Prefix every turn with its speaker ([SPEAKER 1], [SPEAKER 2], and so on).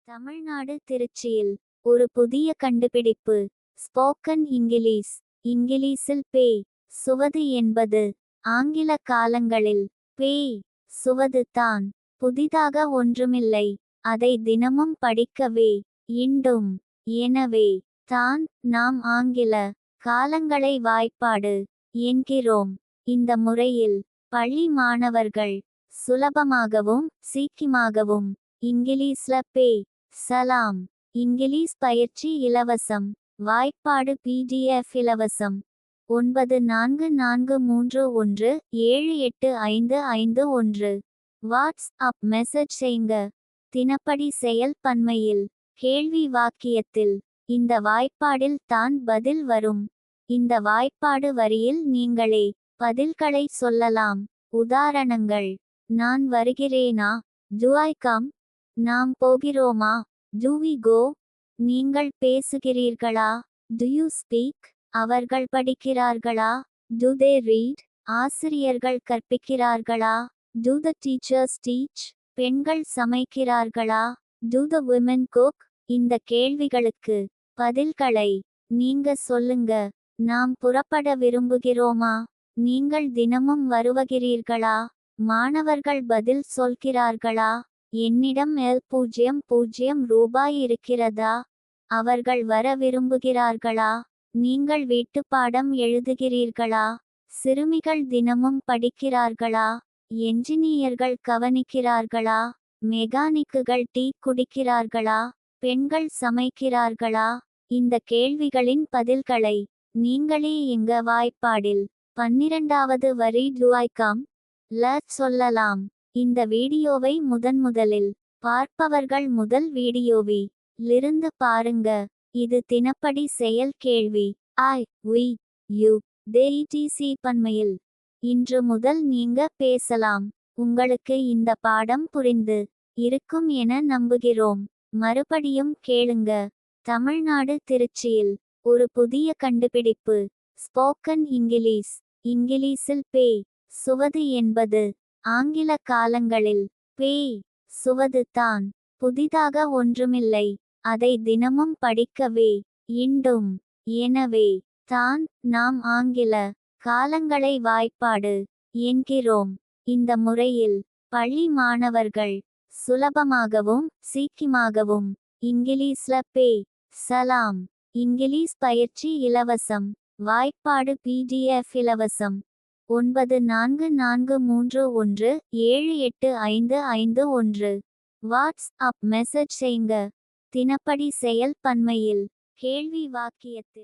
[SPEAKER 1] தமிழ்நாடு திருச்சியில் ஒரு புதிய கண்டுபிடிப்பு. Spoken English. இங்கிலீஷில் பேய் சுவது என்பது ஆங்கில காலங்களில் பேய் சுவது தான். புதிதாக ஒன்றுமில்லை. அதை தினமும் படிக்கவே இண்டும். எனவே தான் நாம் ஆங்கில காலங்களை வாய்ப்பாடு என்கிறோம். இந்த முறையில் பள்ளி மாணவர்கள் சுலபமாகவும் சீக்கிரமாகவும் இங்கிலீஷ்ல பேய் சலாம். இங்கிலீஷ் பயிற்சி இலவசம். வாய்ப்பாடு PDF இலவசம். 9443178551. வாட்ஸ் அப் மெசேஜ் செய்ங்க. தினப்படி செயல் பன்மையில் கேள்வி வாக்கியத்தில் இந்த வாய்ப்பாடில் தான் பதில் வரும். இந்த வாய்ப்பாடு வரியில் நீங்களே பதில்களை சொல்லலாம். உதாரணங்கள்: நான் வருகிறேனா? Do I come? நாம் போகிறோமா? Do we go? நீங்கள் பேசுகிறீர்களா? Do you speak? அவர்கள் படிக்கிறார்களா? Do they read? ஆசிரியர்கள் கற்பிக்கிறார்களா? Do the teachers teach? பெண்கள் சமைக்கிறார்களா? Do the women cook? இந்த கேள்விகளுக்கு பதில்களை நீங்க சொல்லுங்க. நாம் புறப்பட விரும்புகிறோமா? நீங்கள் தினமும் வருவகிறீர்களா? மாணவர்கள் பதில் சொல்கிறார்களா? என்னிடம் ரூபாய் இருக்கிறதா? அவர்கள் வர விரும்புகிறார்களா? நீங்கள் வீட்டுப்பாடம் எழுதுகிறீர்களா? சிறுமிகள் தினமும் படிக்கிறார்களா? என்ஜினியர்கள் கவனிக்கிறார்களா? மெக்கானிக்குகள் டீ குடிக்கிறார்களா? பெண்கள் சமைக்கிறார்களா? இந்த கேள்விகளின் பதில்களை நீங்களே எங்க வாய்ப்பாடில் 12வது வரி Do I come? ல சொல்லலாம். இந்த வீடியோவை முதலில் பார்ப்பவர்கள் முதல் வீடியோவி லிருந்து பாருங்க. இது தினப்படி செயல் கேள்வி. I, we, you, they etc பன்மையில். இன்று முதல் நீங்க பேசலாம். உங்களுக்கு இந்த பாடம் புரிந்து இருக்கும் என நம்புகிறோம். மறுபடியும் கேளுங்க. தமிழ்நாடு திருச்சியில் ஒரு புதிய கண்டுபிடிப்பு. Spoken English. இங்கிலீஷில் பேய் சுவது என்பது ஆங்கில காலங்களில் பேய் சுவது தான். புதிதாக ஒன்றுமில்லை. அதை தினமும் படிக்கவே இண்டும். எனவே தான் நாம் ஆங்கில காலங்களை வாய்ப்பாடு என்கிறோம். இந்த முறையில் பள்ளி மாணவர்கள் சுலபமாகவும் சீக்கிரமாகவும் இங்கிலீஷ்ல பேய் சலாம். இங்கிலீஷ் பயிற்சி இலவசம். வாய்ப்பாடு PDF இலவசம். 9443178551. வாட்ஸ் அப் மெசேஜ் செய்ங்க. தினப்படி செயல் பன்மையில் கேள்வி வாக்கியத்தில்